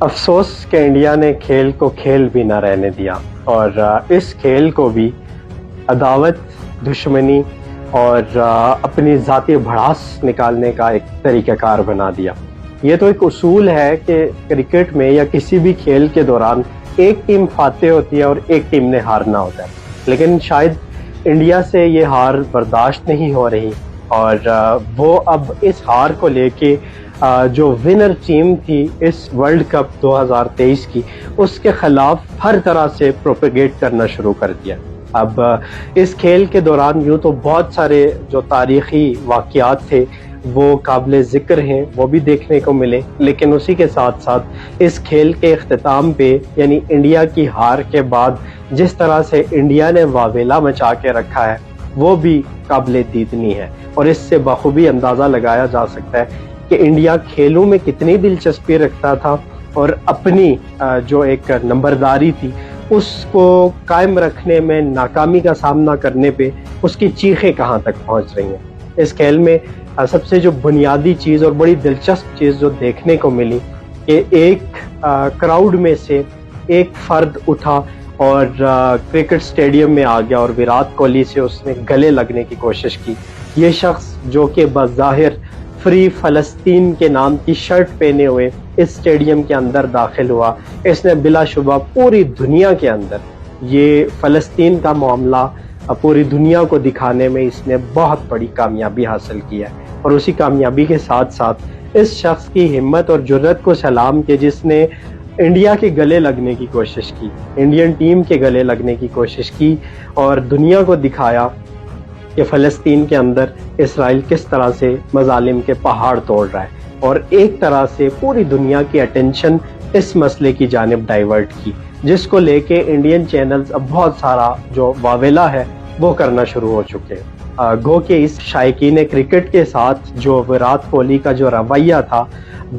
افسوس کہ انڈیا نے کھیل کو کھیل بھی نہ رہنے دیا اور اس کھیل کو بھی عداوت، دشمنی اور اپنی ذاتی بھڑاس نکالنے کا ایک طریقہ کار بنا دیا۔ یہ تو ایک اصول ہے کہ کرکٹ میں یا کسی بھی کھیل کے دوران ایک ٹیم فاتح ہوتی ہے اور ایک ٹیم نے ہارنا ہوتا ہے، لیکن شاید انڈیا سے یہ ہار برداشت نہیں ہو رہی اور وہ اب اس ہار کو لے کے جو ونر ٹیم تھی اس ورلڈ کپ 2023 کی، اس کے خلاف ہر طرح سے پروپیگیٹ کرنا شروع کر دیا۔ اب اس کھیل کے دوران یوں تو بہت سارے جو تاریخی واقعات تھے وہ قابل ذکر ہیں، وہ بھی دیکھنے کو ملے، لیکن اسی کے ساتھ ساتھ اس کھیل کے اختتام پہ یعنی انڈیا کی ہار کے بعد جس طرح سے انڈیا نے واویلا مچا کے رکھا ہے وہ بھی قابل دیدنی ہے، اور اس سے بخوبی اندازہ لگایا جا سکتا ہے کہ انڈیا کھیلوں میں کتنی دلچسپی رکھتا تھا اور اپنی جو ایک نمبرداری تھی اس کو قائم رکھنے میں ناکامی کا سامنا کرنے پہ اس کی چیخیں کہاں تک پہنچ رہی ہیں۔ اس کھیل میں سب سے جو بنیادی چیز اور بڑی دلچسپ چیز جو دیکھنے کو ملی کہ ایک کراؤڈ میں سے ایک فرد اٹھا اور کرکٹ سٹیڈیم میں آ گیا اور وراٹ کوہلی سے اس نے گلے لگنے کی کوشش کی۔ یہ شخص جو کہ بظاہر فری فلسطین کے نام کی شرٹ پہنے ہوئے اس سٹیڈیم کے اندر داخل ہوا، اس نے بلا شبہ پوری دنیا کے اندر یہ فلسطین کا معاملہ پوری دنیا کو دکھانے میں اس نے بہت بڑی کامیابی حاصل کی ہے، اور اسی کامیابی کے ساتھ ساتھ اس شخص کی ہمت اور جرأت کو سلام کہ جس نے انڈیا کے گلے لگنے کی کوشش کی، انڈین ٹیم کے گلے لگنے کی کوشش کی اور دنیا کو دکھایا کہ فلسطین کے اندر اسرائیل کس طرح سے مظالم کے پہاڑ توڑ رہا ہے، اور ایک طرح سے پوری دنیا کی اٹینشن اس مسئلے کی جانب ڈائیورٹ کی، جس کو لے کے انڈین چینلز اب بہت سارا جو واویلا ہے وہ کرنا شروع ہو چکے ہیں۔ گو کہ اس شائقین کرکٹ کے ساتھ جو وراٹ کوہلی کا جو رویہ تھا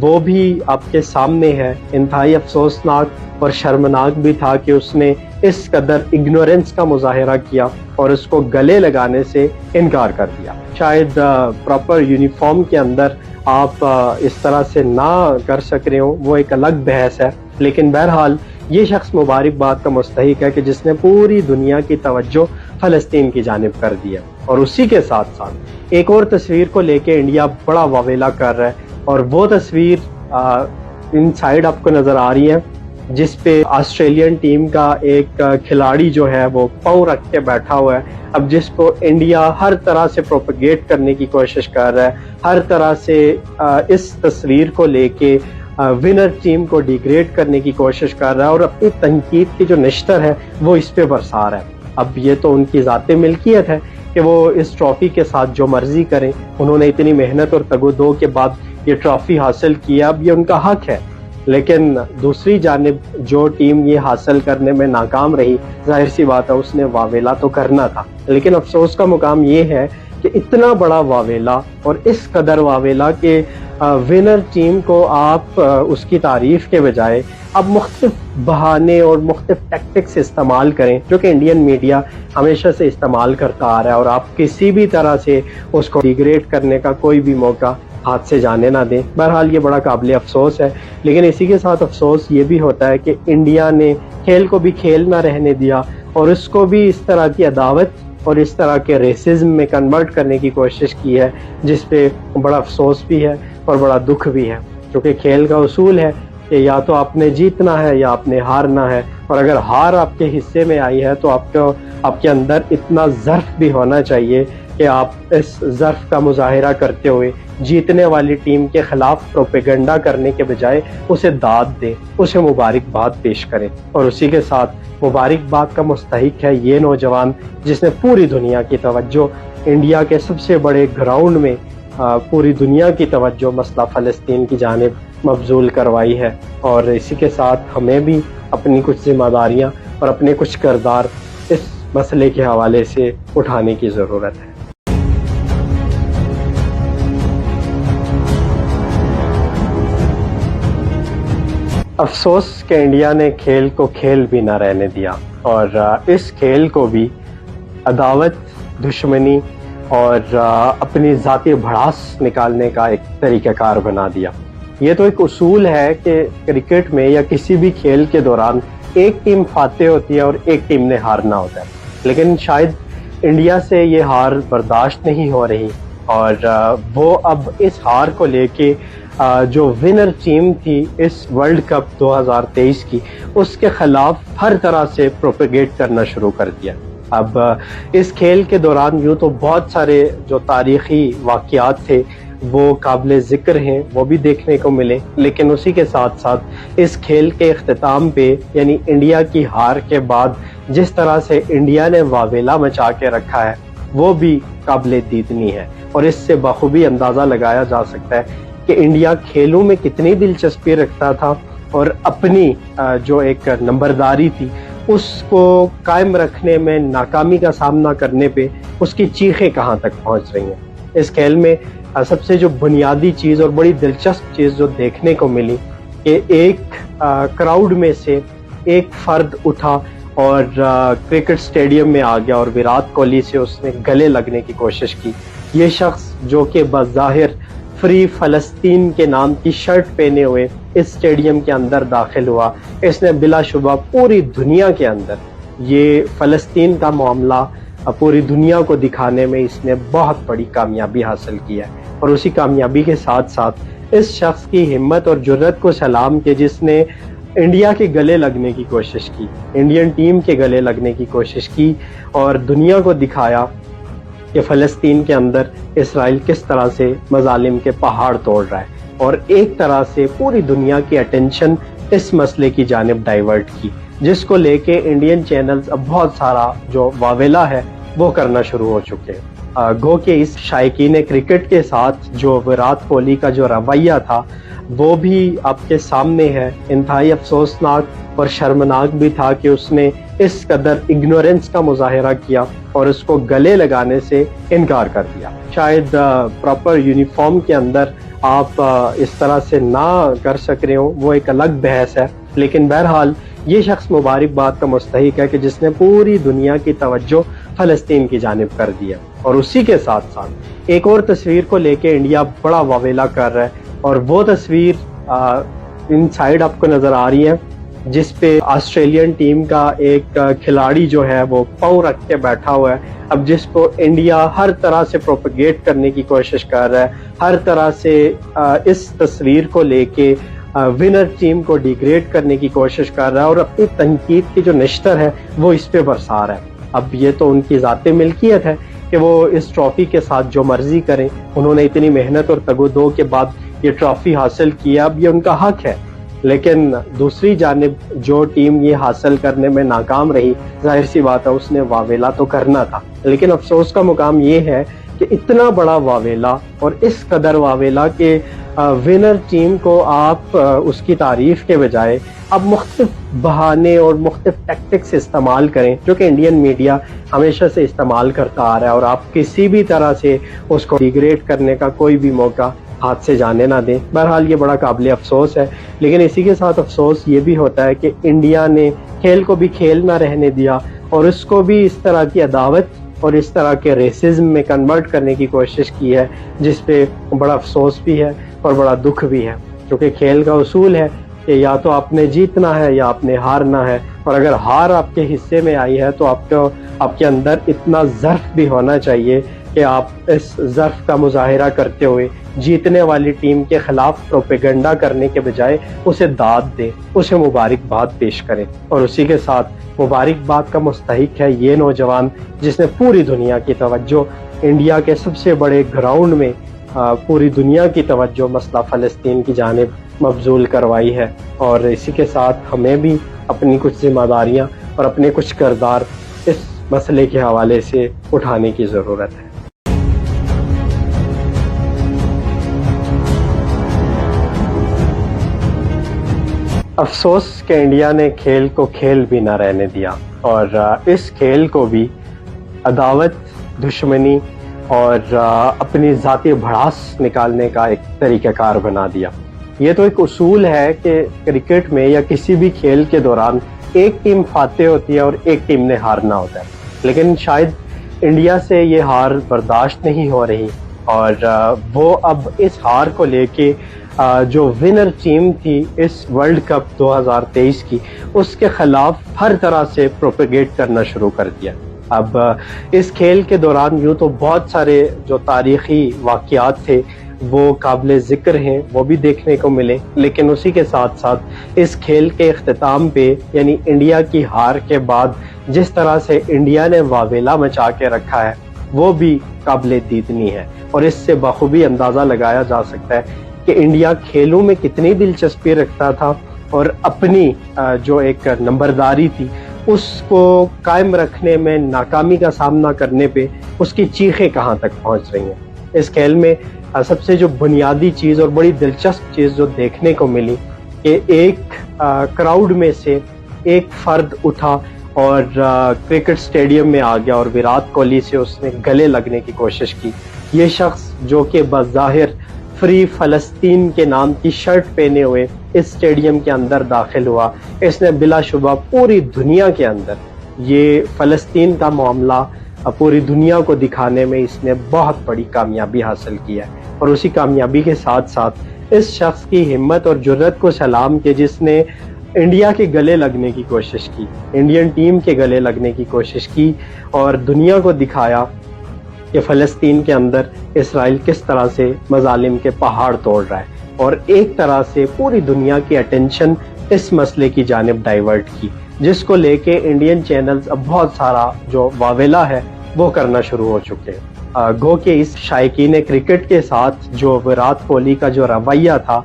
وہ بھی آپ کے سامنے ہے، انتہائی افسوسناک اور شرمناک بھی تھا کہ اس نے اس قدر اگنورنس کا مظاہرہ کیا اور اس کو گلے لگانے سے انکار کر دیا۔ شاید پراپر یونیفارم کے اندر آپ اس طرح سے نہ کر سک رہے ہوں، وہ ایک الگ بحث ہے، لیکن بہرحال یہ شخص مبارکباد کا مستحق ہے کہ جس نے پوری دنیا کی توجہ فلسطین کی جانب کر دی ہے۔ اور اسی کے ساتھ ساتھ ایک اور تصویر کو لے کے انڈیا بڑا واویلا کر رہا ہے، اور وہ تصویر ان سائڈ آپ کو نظر آ رہی ہے جس پہ آسٹریلین ٹیم کا ایک کھلاڑی جو ہے وہ پاؤں رکھ کے بیٹھا ہوا ہے، اب جس کو انڈیا ہر طرح سے پروپیگیٹ کرنے کی کوشش کر رہا ہے، ہر طرح سے اس تصویر کو لے کے ونر ٹیم کو ڈیگریڈ کرنے کی کوشش کر رہا ہے اور اپنی تنقید کی جو نشتر ہے وہ اس پہ برسا رہا ہے۔ اب یہ تو ان کی ذاتی ملکیت ہے کہ وہ اس ٹرافی کے ساتھ جو مرضی کریں، انہوں نے اتنی محنت اور تگ و دو کے بعد یہ ٹرافی حاصل کیا، اب یہ ان کا حق ہے، لیکن دوسری جانب جو ٹیم یہ حاصل کرنے میں ناکام رہی، ظاہر سی بات ہے اس نے واویلا تو کرنا تھا، لیکن افسوس کا مقام یہ ہے کہ اتنا بڑا واویلا اور اس قدر واویلا کہ ونر ٹیم کو آپ اس کی تعریف کے بجائے اب مختلف بہانے اور مختلف ٹیکٹکس استعمال کریں جو کہ انڈین میڈیا ہمیشہ سے استعمال کرتا آ رہا ہے، اور آپ کسی بھی طرح سے اس کو ڈیگریڈ کرنے کا کوئی بھی موقع ہاتھ سے جانے نہ دیں۔ بہرحال یہ بڑا قابل افسوس ہے، لیکن اسی کے ساتھ افسوس یہ بھی ہوتا ہے کہ انڈیا نے کھیل کو بھی کھیل نہ رہنے دیا اور اس کو بھی اس طرح کی عداوت اور اس طرح کے ریسزم میں کنورٹ کرنے کی کوشش کی ہے، جس پہ بڑا افسوس بھی ہے اور بڑا دکھ بھی ہے، کیونکہ کھیل کا اصول ہے کہ یا تو آپ نے جیتنا ہے یا آپ نے ہارنا ہے، اور اگر ہار آپ کے حصے میں آئی ہے تو آپ کے اندر اتنا ظرف بھی ہونا چاہیے کہ آپ اس ظرف کا مظاہرہ کرتے ہوئے جیتنے والی ٹیم کے خلاف پروپیگنڈا کرنے کے بجائے اسے داد دیں، اسے مبارکباد پیش کریں، اور اسی کے ساتھ مبارکباد کا مستحق ہے یہ نوجوان جس نے پوری دنیا کی توجہ انڈیا کے سب سے بڑے گراؤنڈ میں پوری دنیا کی توجہ مسئلہ فلسطین کی جانب مبذول کروائی ہے، اور اسی کے ساتھ ہمیں بھی اپنی کچھ ذمہ داریاں اور اپنے کچھ کردار اس مسئلے کے حوالے سے اٹھانے کی ضرورت ہے۔ افسوس کہ انڈیا نے کھیل کو کھیل بھی نہ رہنے دیا اور اس کھیل کو بھی عداوت، دشمنی اور اپنی ذاتی بھڑاس نکالنے کا ایک طریقہ کار بنا دیا۔ یہ تو ایک اصول ہے کہ کرکٹ میں یا کسی بھی کھیل کے دوران ایک ٹیم فاتح ہوتی ہے اور ایک ٹیم نے ہارنا ہوتا ہے، لیکن شاید انڈیا سے یہ ہار برداشت نہیں ہو رہی، اور وہ اب اس ہار کو لے کے جو ونر ٹیم تھی اس ورلڈ کپ 2023 کی، اس کے خلاف ہر طرح سے پروپیگیٹ کرنا شروع کر دیا۔ اب اس کھیل کے دوران یوں تو بہت سارے جو تاریخی واقعات تھے وہ قابل ذکر ہیں، وہ بھی دیکھنے کو ملے، لیکن اسی کے ساتھ ساتھ اس کھیل کے اختتام پہ یعنی انڈیا کی ہار کے بعد جس طرح سے انڈیا نے واویلا مچا کے رکھا ہے وہ بھی قابل دیدنی ہے، اور اس سے بخوبی اندازہ لگایا جا سکتا ہے کہ انڈیا کھیلوں میں کتنی دلچسپی رکھتا تھا، اور اپنی جو ایک نمبرداری تھی اس کو قائم رکھنے میں ناکامی کا سامنا کرنے پہ اس کی چیخیں کہاں تک پہنچ رہی ہیں۔ اس کھیل میں سب سے جو بنیادی چیز اور بڑی دلچسپ چیز جو دیکھنے کو ملی کہ ایک کراؤڈ میں سے ایک فرد اٹھا اور کرکٹ سٹیڈیم میں آ گیا اور وراٹ کوہلی سے اس نے گلے لگنے کی کوشش کی۔ یہ شخص جو کہ بظاہر فری فلسطین کے نام کی شرٹ پہنے ہوئے اس سٹیڈیم کے اندر داخل ہوا، اس نے بلا شبہ پوری دنیا کے اندر یہ فلسطین کا معاملہ پوری دنیا کو دکھانے میں اس نے بہت بڑی کامیابی حاصل کی ہے، اور اسی کامیابی کے ساتھ ساتھ اس شخص کی ہمت اور جرأت کو سلام کہ جس نے انڈیا کے گلے لگنے کی کوشش کی، انڈین ٹیم کے گلے لگنے کی کوشش کی، اور دنیا کو دکھایا کہ فلسطین کے اندر اسرائیل کس طرح سے مظالم کے پہاڑ توڑ رہا ہے، اور ایک طرح سے پوری دنیا کی اٹینشن اس مسئلے کی جانب ڈائیورٹ کی، جس کو لے کے انڈین چینلز اب بہت سارا جو واویلا ہے وہ کرنا شروع ہو چکے ہیں۔ گو کہ اس شائقین کرکٹ کے ساتھ جو وراٹ کوہلی کا جو رویہ تھا وہ بھی آپ کے سامنے ہے، انتہائی افسوسناک اور شرمناک بھی تھا کہ اس نے اس قدر اگنورنس کا مظاہرہ کیا اور اس کو گلے لگانے سے انکار کر دیا۔ شاید پراپر یونیفارم کے اندر آپ اس طرح سے نہ کر سک رہے ہوں، وہ ایک الگ بحث ہے، لیکن بہرحال یہ شخص مبارکباد کا مستحق ہے کہ جس نے پوری دنیا کی توجہ فلسطین کی جانب کر دی ہے۔ اور اسی کے ساتھ ساتھ ایک اور تصویر کو لے کے انڈیا بڑا واویلا کر رہا ہے، اور وہ تصویر ان سائڈ آپ کو نظر آ رہی ہے جس پہ آسٹریلین ٹیم کا ایک کھلاڑی جو ہے وہ پاؤں رکھ کے بیٹھا ہوا ہے، اب جس کو انڈیا ہر طرح سے پروپیگیٹ کرنے کی کوشش کر رہا ہے، ہر طرح سے اس تصویر کو لے کے ونر ٹیم کو ڈیگریڈ کرنے کی کوشش کر رہا ہے، اور اپنی تنقید کی جو نشتر ہے وہ اس پہ برسا رہا ہے۔ اب یہ تو ان کی ذاتی ملکیت ہے کہ وہ اس ٹرافی کے ساتھ جو مرضی کریں، انہوں نے اتنی محنت اور تگ و دو کے بعد یہ ٹرافی حاصل کیا، اب یہ ان کا حق ہے، لیکن دوسری جانب جو ٹیم یہ حاصل کرنے میں ناکام رہی، ظاہر سی بات ہے اس نے واویلا تو کرنا تھا، لیکن افسوس کا مقام یہ ہے کہ اتنا بڑا واویلا اور اس قدر واویلا کہ ونر ٹیم کو آپ اس کی تعریف کے بجائے اب مختلف بہانے اور مختلف ٹیکٹکس استعمال کریں جو کہ انڈین میڈیا ہمیشہ سے استعمال کرتا آ رہا ہے، اور آپ کسی بھی طرح سے اس کو ڈیگریڈ کرنے کا کوئی بھی موقع ہاتھ سے جانے نہ دیں۔ بہرحال یہ بڑا قابل افسوس ہے، لیکن اسی کے ساتھ افسوس یہ بھی ہوتا ہے کہ انڈیا نے کھیل کو بھی کھیل نہ رہنے دیا، اور اس کو بھی اس طرح کی عداوت اور اس طرح کے ریسزم میں کنورٹ کرنے کی کوشش کی ہے، جس پہ بڑا افسوس بھی ہے اور بڑا دکھ بھی ہے، کیونکہ کھیل کا اصول ہے کہ یا تو آپ نے جیتنا ہے یا آپ نے ہارنا ہے، اور اگر ہار آپ کے حصے میں آئی ہے تو آپ کے اندر اتنا ظرف بھی ہونا چاہیے کہ آپ اس ظرف کا مظاہرہ کرتے ہوئے جیتنے والی ٹیم کے خلاف پروپیگنڈا کرنے کے بجائے اسے داد دیں، اسے مبارکباد پیش کریں، اور اسی کے ساتھ مبارکباد کا مستحق ہے یہ نوجوان جس نے پوری دنیا کی توجہ انڈیا کے سب سے بڑے گراؤنڈ میں پوری دنیا کی توجہ مسئلہ فلسطین کی جانب مبذول کروائی ہے، اور اسی کے ساتھ ہمیں بھی اپنی کچھ ذمہ داریاں اور اپنے کچھ کردار اس مسئلے کے حوالے سے اٹھانے کی ضرورت ہے۔ افسوس کہ انڈیا نے کھیل کو کھیل بھی نہ رہنے دیا، اور اس کھیل کو بھی عداوت، دشمنی اور اپنی ذاتی بھڑاس نکالنے کا ایک طریقہ کار بنا دیا۔ یہ تو ایک اصول ہے کہ کرکٹ میں یا کسی بھی کھیل کے دوران ایک ٹیم فاتح ہوتی ہے اور ایک ٹیم نے ہارنا ہوتا ہے، لیکن شاید انڈیا سے یہ ہار برداشت نہیں ہو رہی، اور وہ اب اس ہار کو لے کے جو ونر ٹیم تھی اس ورلڈ کپ 2023 کی، اس کے خلاف ہر طرح سے پروپیگیٹ کرنا شروع کر دیا۔ اب اس کھیل کے دوران یوں تو بہت سارے جو تاریخی واقعات تھے وہ قابل ذکر ہیں، وہ بھی دیکھنے کو ملے، لیکن اسی کے ساتھ ساتھ اس کھیل کے اختتام پہ یعنی انڈیا کی ہار کے بعد جس طرح سے انڈیا نے واویلا مچا کے رکھا ہے وہ بھی قابل دیدنی ہے، اور اس سے بخوبی اندازہ لگایا جا سکتا ہے کہ انڈیا کھیلوں میں کتنی دلچسپی رکھتا تھا اور اپنی جو ایک نمبرداری تھی اس کو قائم رکھنے میں ناکامی کا سامنا کرنے پہ اس کی چیخیں کہاں تک پہنچ رہی ہیں۔ اس کھیل میں سب سے جو بنیادی چیز اور بڑی دلچسپ چیز جو دیکھنے کو ملی کہ ایک کراؤڈ میں سے ایک فرد اٹھا اور کرکٹ سٹیڈیم میں آ گیا اور وراٹ کوہلی سے اس نے گلے لگنے کی کوشش کی۔ یہ شخص جو کہ بظاہر فری فلسطین کے نام کی شرٹ پہنے ہوئے اس سٹیڈیم کے اندر داخل ہوا، اس نے بلا شبہ پوری دنیا کے اندر یہ فلسطین کا معاملہ پوری دنیا کو دکھانے میں اس نے بہت بڑی کامیابی حاصل کی ہے، اور اسی کامیابی کے ساتھ ساتھ اس شخص کی ہمت اور جرأت کو سلام کہ جس نے انڈیا کے گلے لگنے کی کوشش کی، انڈین ٹیم کے گلے لگنے کی کوشش کی اور دنیا کو دکھایا کہ فلسطین کے اندر اسرائیل کس طرح سے مظالم کے پہاڑ توڑ رہا ہے، اور ایک طرح سے پوری دنیا کی اٹینشن اس مسئلے کی جانب ڈائیورٹ کی، جس کو لے کے انڈین چینلز اب بہت سارا جو واویلا ہے وہ کرنا شروع ہو چکے ہیں۔ گو کہ اس شائقین کرکٹ کے ساتھ جو وراٹ کوہلی کا جو رویہ تھا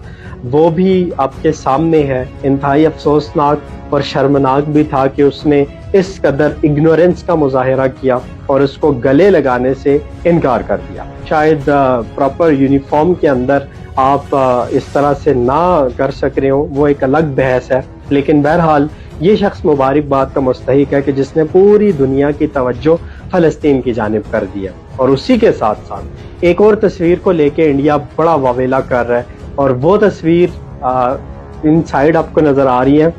وہ بھی آپ کے سامنے ہے، انتہائی افسوسناک اور شرمناک بھی تھا کہ اس نے اس قدر اگنورنس کا مظاہرہ کیا اور اس کو گلے لگانے سے انکار کر دیا۔ شاید پراپر یونیفارم کے اندر آپ اس طرح سے نہ کر سک رہے ہوں، وہ ایک الگ بحث ہے، لیکن بہرحال یہ شخص مبارکباد کا مستحق ہے کہ جس نے پوری دنیا کی توجہ فلسطین کی جانب کر دی ہے۔ اور اسی کے ساتھ ساتھ ایک اور تصویر کو لے کے انڈیا بڑا واویلا کر رہا ہے، اور وہ تصویر ان سائڈ آپ کو نظر آ رہی ہے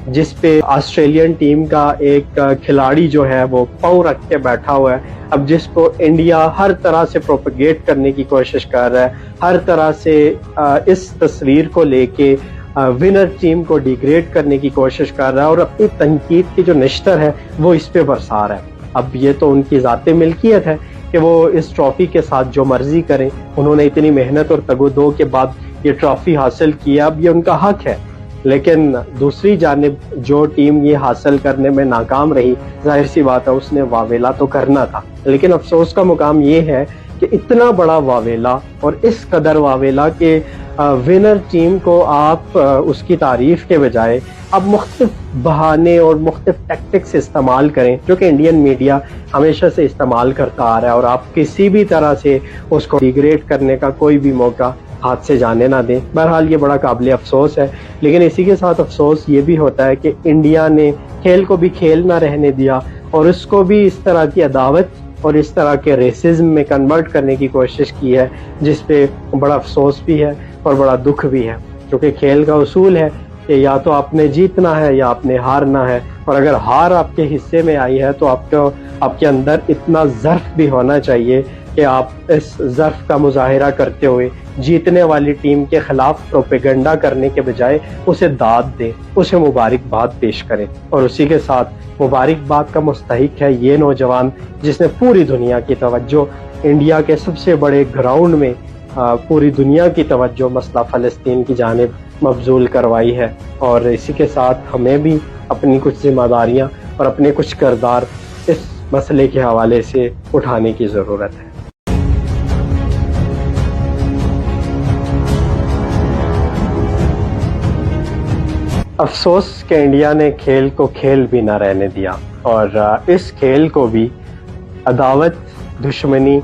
جس پہ آسٹریلین ٹیم کا ایک کھلاڑی جو ہے وہ پاؤں رکھ کے بیٹھا ہوا ہے، اب جس کو انڈیا ہر طرح سے پروپیگیٹ کرنے کی کوشش کر رہا ہے، ہر طرح سے اس تصویر کو لے کے ونر ٹیم کو ڈیگریڈ کرنے کی کوشش کر رہا ہے اور اپنی تنقید کی جو نشتر ہے وہ اس پہ برسا رہا ہے۔ اب یہ تو ان کی ذاتی ملکیت ہے کہ وہ اس ٹرافی کے ساتھ جو مرضی کریں، انہوں نے اتنی محنت اور تگ و دو کے بعد یہ ٹرافی حاصل کیا، اب یہ ان کا حق ہے، لیکن دوسری جانب جو ٹیم یہ حاصل کرنے میں ناکام رہی، ظاہر سی بات ہے اس نے واویلا تو کرنا تھا، لیکن افسوس کا مقام یہ ہے کہ اتنا بڑا واویلا اور اس قدر واویلا کہ ونر ٹیم کو آپ اس کی تعریف کے بجائے اب مختلف بہانے اور مختلف ٹیکٹکس استعمال کریں جو کہ انڈین میڈیا ہمیشہ سے استعمال کرتا آ رہا ہے، اور آپ کسی بھی طرح سے اس کو ڈیگریڈ کرنے کا کوئی بھی موقع ہاتھ سے جانے نہ دیں۔ بہرحال یہ بڑا قابل افسوس ہے، لیکن اسی کے ساتھ افسوس یہ بھی ہوتا ہے کہ انڈیا نے کھیل کو بھی کھیل نہ رہنے دیا اور اس کو بھی اس طرح کی عداوت اور اس طرح کے ریسزم میں کنورٹ کرنے کی کوشش کی ہے، جس پہ بڑا افسوس بھی ہے اور بڑا دکھ بھی ہے، کیونکہ کھیل کا اصول ہے کہ یا تو آپ نے جیتنا ہے یا آپ نے ہارنا ہے، اور اگر ہار آپ کے حصے میں آئی ہے تو آپ کے اندر اتنا ظرف بھی ہونا چاہیے کہ آپ اس ظرف کا مظاہرہ کرتے ہوئے جیتنے والی ٹیم کے خلاف پروپیگنڈا کرنے کے بجائے اسے داد دیں، اسے مبارکباد پیش کریں، اور اسی کے ساتھ مبارکباد کا مستحق ہے یہ نوجوان جس نے پوری دنیا کی توجہ انڈیا کے سب سے بڑے گراؤنڈ میں پوری دنیا کی توجہ مسئلہ فلسطین کی جانب مبذول کروائی ہے، اور اسی کے ساتھ ہمیں بھی اپنی کچھ ذمہ داریاں اور اپنے کچھ کردار اس مسئلے کے حوالے سے اٹھانے کی ضرورت ہے۔ افسوس کہ انڈیا نے کھیل کو کھیل بھی نہ رہنے دیا، اور اس کھیل کو بھی عداوت، دشمنی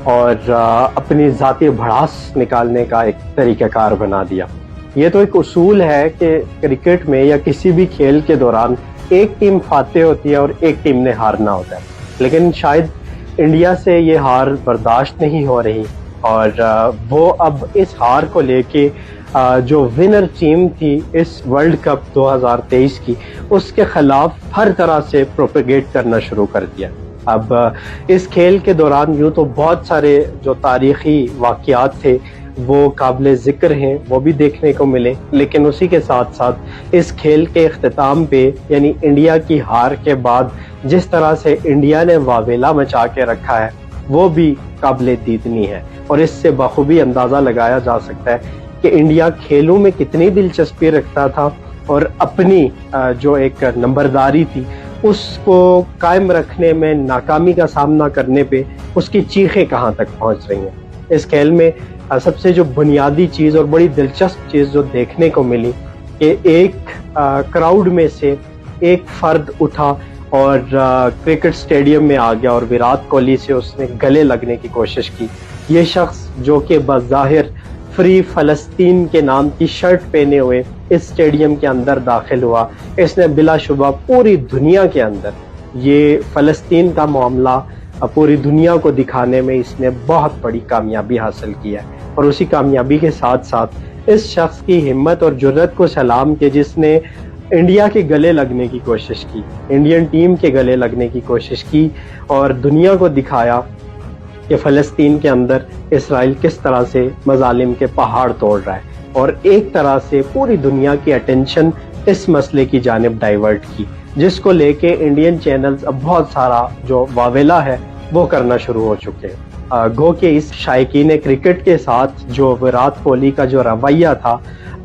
اور اپنی ذاتی بھڑاس نکالنے کا ایک طریقہ کار بنا دیا۔ یہ تو ایک اصول ہے کہ کرکٹ میں یا کسی بھی کھیل کے دوران ایک ٹیم فاتح ہوتی ہے اور ایک ٹیم نے ہارنا ہوتا ہے، لیکن شاید انڈیا سے یہ ہار برداشت نہیں ہو رہی، اور وہ اب اس ہار کو لے کے جو ونر ٹیم تھی اس ورلڈ کپ 2023 کی، اس کے خلاف ہر طرح سے پروپیگیٹ کرنا شروع کر دیا۔ اب اس کھیل کے دوران یوں تو بہت سارے جو تاریخی واقعات تھے وہ قابل ذکر ہیں، وہ بھی دیکھنے کو ملے، لیکن اسی کے ساتھ ساتھ اس کھیل کے اختتام پہ یعنی انڈیا کی ہار کے بعد جس طرح سے انڈیا نے واویلا مچا کے رکھا ہے وہ بھی قابل دیدنی ہے، اور اس سے بخوبی اندازہ لگایا جا سکتا ہے کہ انڈیا کھیلوں میں کتنی دلچسپی رکھتا تھا اور اپنی جو ایک نمبرداری تھی اس کو قائم رکھنے میں ناکامی کا سامنا کرنے پہ اس کی چیخیں کہاں تک پہنچ رہی ہیں۔ اس کھیل میں سب سے جو بنیادی چیز اور بڑی دلچسپ چیز جو دیکھنے کو ملی کہ ایک کراؤڈ میں سے ایک فرد اٹھا اور کرکٹ سٹیڈیم میں آ گیا اور ویرات کوہلی سے اس نے گلے لگنے کی کوشش کی۔ یہ شخص جو کہ بظاہر فری فلسطین کے نام کی شرٹ پہنے ہوئے اس سٹیڈیم کے اندر داخل ہوا، اس نے بلا شبہ پوری دنیا کے اندر یہ فلسطین کا معاملہ پوری دنیا کو دکھانے میں اس نے بہت بڑی کامیابی حاصل کی ہے، اور اسی کامیابی کے ساتھ ساتھ اس شخص کی ہمت اور جرأت کو سلام کہ جس نے انڈیا کے گلے لگنے کی کوشش کی، انڈین ٹیم کے گلے لگنے کی کوشش کی اور دنیا کو دکھایا کہ فلسطین کے اندر اسرائیل کس طرح سے مظالم کے پہاڑ توڑ رہا ہے، اور ایک طرح سے پوری دنیا کی اٹینشن اس مسئلے کی جانب ڈائیورٹ کی، جس کو لے کے انڈین چینلز اب بہت سارا جو واویلا ہے وہ کرنا شروع ہو چکے ہیں۔ گو کہ اس شائقین کرکٹ کے ساتھ جو ویرات کوہلی کا جو رویہ تھا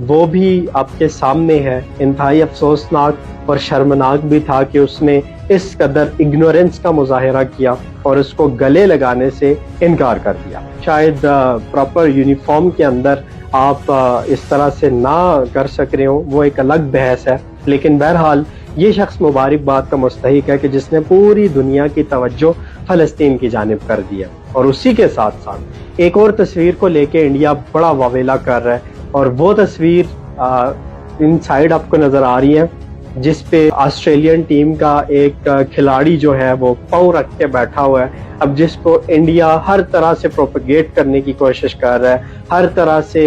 وہ بھی آپ کے سامنے ہے، انتہائی افسوسناک اور شرمناک بھی تھا کہ اس نے اس قدر اگنورنس کا مظاہرہ کیا اور اس کو گلے لگانے سے انکار کر دیا۔ شاید پراپر یونیفارم کے اندر آپ اس طرح سے نہ کر سک رہے ہوں، وہ ایک الگ بحث ہے، لیکن بہرحال یہ شخص مبارکباد کا مستحق ہے کہ جس نے پوری دنیا کی توجہ فلسطین کی جانب کر دی ہے۔ اور اسی کے ساتھ ساتھ ایک اور تصویر کو لے کے انڈیا بڑا واویلا کر رہا ہے، اور وہ تصویر ان سائڈ آپ کو نظر آ رہی ہے جس پہ آسٹریلین ٹیم کا ایک کھلاڑی جو ہے وہ پاؤں رکھ کے بیٹھا ہوا ہے، اب جس کو انڈیا ہر طرح سے پروپیگیٹ کرنے کی کوشش کر رہا ہے، ہر طرح سے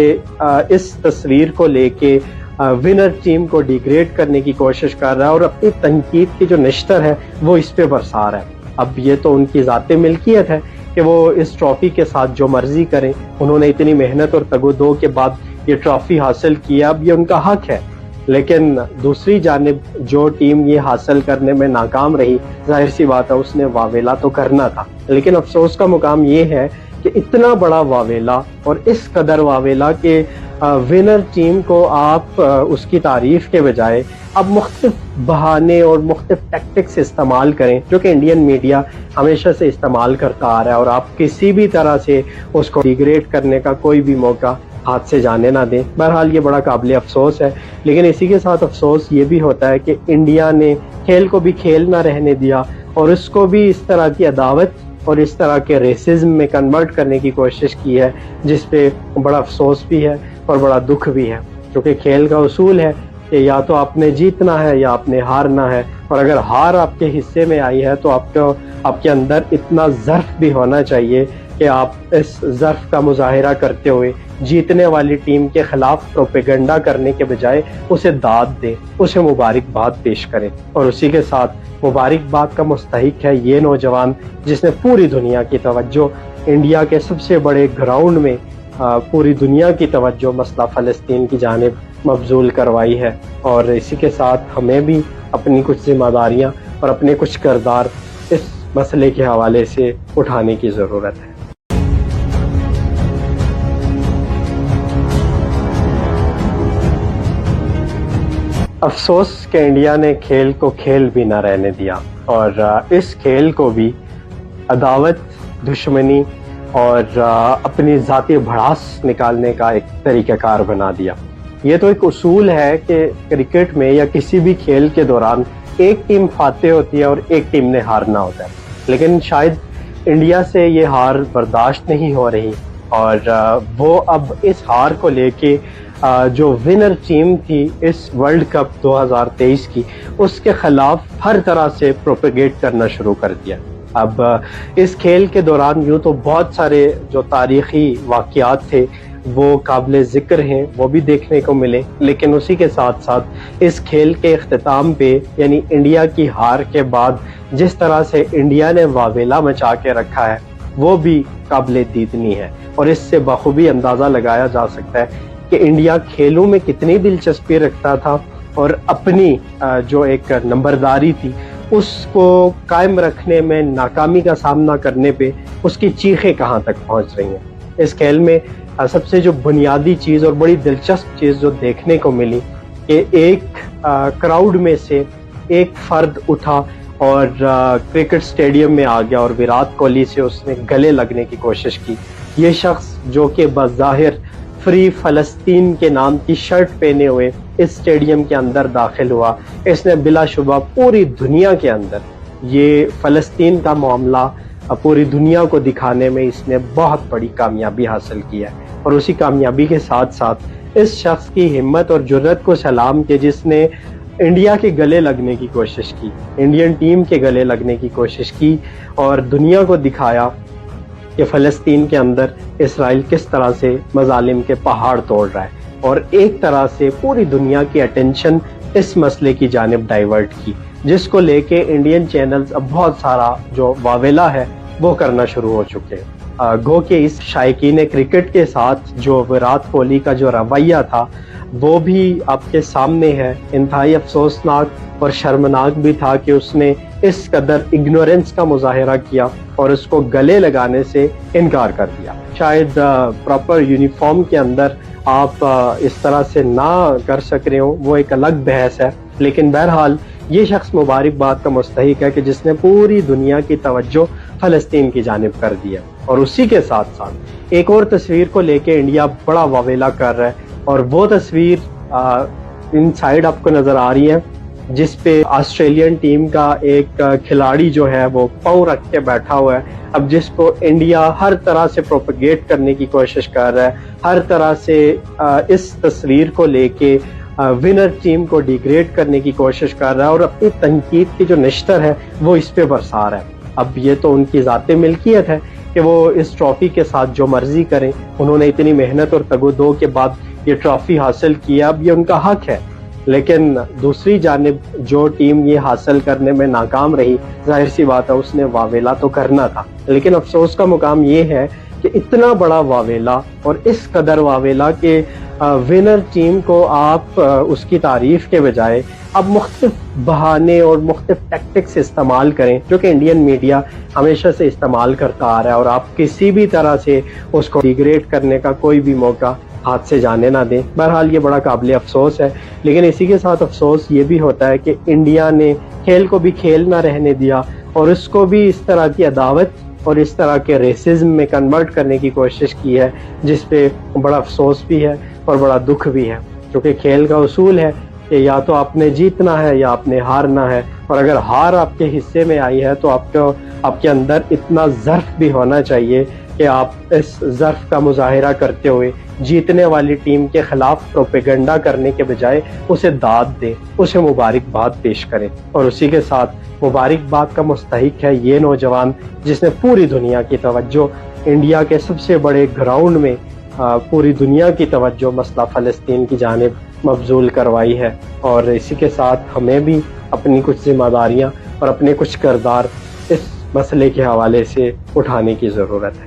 اس تصویر کو لے کے ونر ٹیم کو ڈیگریڈ کرنے کی کوشش کر رہا ہے، اور اپنی تنقید کی جو نشتر ہے وہ اس پہ برسا رہا ہے۔ اب یہ تو ان کی ذاتی ملکیت ہے کہ وہ اس ٹرافی کے ساتھ جو مرضی کریں، انہوں نے اتنی محنت اور تگ و دو کے بعد یہ ٹرافی حاصل کیا، اب یہ ان کا حق ہے، لیکن دوسری جانب جو ٹیم یہ حاصل کرنے میں ناکام رہی، ظاہر سی بات ہے اس نے واویلا تو کرنا تھا، لیکن افسوس کا مقام یہ ہے کہ اتنا بڑا واویلا اور اس قدر واویلا کہ ونر ٹیم کو آپ اس کی تعریف کے بجائے اب مختلف بہانے اور مختلف ٹیکٹکس استعمال کریں جو کہ انڈین میڈیا ہمیشہ سے استعمال کرتا آ رہا ہے، اور آپ کسی بھی طرح سے اس کو ڈیگریڈ کرنے کا کوئی بھی موقع ہاتھ سے جانے نہ دیں۔ بہرحال یہ بڑا قابل افسوس ہے، لیکن اسی کے ساتھ افسوس یہ بھی ہوتا ہے کہ انڈیا نے کھیل کو بھی کھیل نہ رہنے دیا اور اس کو بھی اس طرح کی عداوت اور اس طرح کے ریسزم میں کنورٹ کرنے کی کوشش کی ہے، جس پہ بڑا افسوس بھی ہے اور بڑا دکھ بھی ہے، کیونکہ کھیل کا اصول ہے کہ یا تو آپ نے جیتنا ہے یا آپ نے ہارنا ہے، اور اگر ہار آپ کے حصے میں آئی ہے تو آپ کے اندر اتنا ظرف بھی ہونا چاہیے کہ آپ اس ظرف کا مظاہرہ کرتے ہوئے جیتنے والی ٹیم کے خلاف پروپیگنڈا کرنے کے بجائے اسے داد دیں، اسے مبارکباد پیش کریں، اور اسی کے ساتھ مبارکباد کا مستحق ہے یہ نوجوان جس نے پوری دنیا کی توجہ انڈیا کے سب سے بڑے گراؤنڈ میں پوری دنیا کی توجہ مسئلہ فلسطین کی جانب مبذول کروائی ہے، اور اسی کے ساتھ ہمیں بھی اپنی کچھ ذمہ داریاں اور اپنے کچھ کردار اس مسئلے کے حوالے سے اٹھانے کی ضرورت ہے۔ افسوس کہ انڈیا نے کھیل کو کھیل بھی نہ رہنے دیا، اور اس کھیل کو بھی عداوت، دشمنی اور اپنی ذاتی بھڑاس نکالنے کا ایک طریقہ کار بنا دیا۔ یہ تو ایک اصول ہے کہ کرکٹ میں یا کسی بھی کھیل کے دوران ایک ٹیم فاتح ہوتی ہے اور ایک ٹیم نے ہارنا ہوتا ہے، لیکن شاید انڈیا سے یہ ہار برداشت نہیں ہو رہی، اور وہ اب اس ہار کو لے کے جو ونر ٹیم تھی اس ورلڈ کپ 2023 کی، اس کے خلاف ہر طرح سے پروپیگیٹ کرنا شروع کر دیا۔ اب اس کھیل کے دوران یوں تو بہت سارے جو تاریخی واقعات تھے وہ قابل ذکر ہیں، وہ بھی دیکھنے کو ملے، لیکن اسی کے ساتھ ساتھ اس کھیل کے اختتام پہ یعنی انڈیا کی ہار کے بعد جس طرح سے انڈیا نے واویلا مچا کے رکھا ہے وہ بھی قابل دیدنی ہے، اور اس سے بخوبی اندازہ لگایا جا سکتا ہے کہ انڈیا کھیلوں میں کتنی دلچسپی رکھتا تھا، اور اپنی جو ایک نمبرداری تھی اس کو قائم رکھنے میں ناکامی کا سامنا کرنے پہ اس کی چیخیں کہاں تک پہنچ رہی ہیں۔ اس کھیل میں سب سے جو بنیادی چیز اور بڑی دلچسپ چیز جو دیکھنے کو ملی کہ ایک کراؤڈ میں سے ایک فرد اٹھا اور کرکٹ سٹیڈیم میں آ گیا اور وراٹ کوہلی سے اس نے گلے لگنے کی کوشش کی۔ یہ شخص جو کہ بظاہر فری فلسطین کے نام کی شرٹ پہنے ہوئے اس سٹیڈیم کے اندر داخل ہوا، اس نے بلا شبہ پوری دنیا کے اندر یہ فلسطین کا معاملہ پوری دنیا کو دکھانے میں اس نے بہت بڑی کامیابی حاصل کی ہے، اور اسی کامیابی کے ساتھ ساتھ اس شخص کی ہمت اور جرأت کو سلام کہ جس نے انڈیا کے گلے لگنے کی کوشش کی، انڈین ٹیم کے گلے لگنے کی کوشش کی، اور دنیا کو دکھایا کہ فلسطین کے اندر اسرائیل کس طرح سے مظالم کے پہاڑ توڑ رہا ہے، اور ایک طرح سے پوری دنیا کی اٹینشن اس مسئلے کی جانب ڈائیورٹ کی، جس کو لے کے انڈین چینلز اب بہت سارا جو واویلا ہے وہ کرنا شروع ہو چکے ہیں۔ گو کہ اس شائقین کرکٹ کے ساتھ جو وراٹ کوہلی کا جو رویہ تھا وہ بھی آپ کے سامنے ہے، انتہائی افسوسناک اور شرمناک بھی تھا کہ اس نے اس قدر اگنورنس کا مظاہرہ کیا اور اس کو گلے لگانے سے انکار کر دیا۔ شاید پراپر یونیفارم کے اندر آپ اس طرح سے نہ کر سک رہے ہوں، وہ ایک الگ بحث ہے، لیکن بہرحال یہ شخص مبارکباد کا مستحق ہے کہ جس نے پوری دنیا کی توجہ فلسطین کی جانب کر دی ہے۔ اور اسی کے ساتھ ساتھ ایک اور تصویر کو لے کے انڈیا بڑا واویلا کر رہا ہے، اور وہ تصویر ان سائڈ آپ کو نظر آ رہی ہے جس پہ آسٹریلین ٹیم کا ایک کھلاڑی جو ہے وہ پاؤں رکھ کے بیٹھا ہوا ہے، اب جس کو انڈیا ہر طرح سے پروپیگیٹ کرنے کی کوشش کر رہا ہے، ہر طرح سے اس تصویر کو لے کے ونر ٹیم کو ڈیگریڈ کرنے کی کوشش کر رہا ہے، اور اپنی تنقید کی جو نشتر ہے وہ اس پہ برسا رہا ہے۔ اب یہ تو ان کی ذاتی ملکیت ہے کہ وہ اس ٹرافی کے ساتھ جو مرضی کریں، انہوں نے اتنی محنت اور تگ و دو کے بعد یہ ٹرافی حاصل کیا، اب یہ ان کا حق ہے، لیکن دوسری جانب جو ٹیم یہ حاصل کرنے میں ناکام رہی، ظاہر سی بات ہے اس نے واویلا تو کرنا تھا، لیکن افسوس کا مقام یہ ہے کہ اتنا بڑا واویلا اور اس قدر واویلا کہ ونر ٹیم کو آپ اس کی تعریف کے بجائے اب مختلف بہانے اور مختلف ٹیکٹکس استعمال کریں جو کہ انڈین میڈیا ہمیشہ سے استعمال کرتا آ رہا ہے، اور آپ کسی بھی طرح سے اس کو ڈیگریڈ کرنے کا کوئی بھی موقع ہاتھ سے جانے نہ دیں۔ بہرحال یہ بڑا قابل افسوس ہے، لیکن اسی کے ساتھ افسوس یہ بھی ہوتا ہے کہ انڈیا نے کھیل کو بھی کھیل نہ رہنے دیا، اور اس کو بھی اس طرح کی عداوت اور اس طرح کے ریسزم میں کنورٹ کرنے کی کوشش کی ہے، جس پہ بڑا افسوس بھی ہے اور بڑا دکھ بھی ہے، کیونکہ کھیل کا اصول ہے کہ یا تو آپ نے جیتنا ہے یا آپ نے ہارنا ہے، اور اگر ہار آپ کے حصے میں آئی ہے تو آپ کے اندر اتنا ظرف بھی ہونا چاہیے کہ آپ اس ظرف کا مظاہرہ کرتے ہوئے جیتنے والی ٹیم کے خلاف پروپیگنڈا کرنے کے بجائے اسے داد دیں، اسے مبارکباد پیش کریں، اور اسی کے ساتھ مبارکباد کا مستحق ہے یہ نوجوان جس نے پوری دنیا کی توجہ انڈیا کے سب سے بڑے گراؤنڈ میں پوری دنیا کی توجہ مسئلہ فلسطین کی جانب مبذول کروائی ہے، اور اسی کے ساتھ ہمیں بھی اپنی کچھ ذمہ داریاں اور اپنے کچھ کردار اس مسئلے کے حوالے سے اٹھانے کی ضرورت ہے۔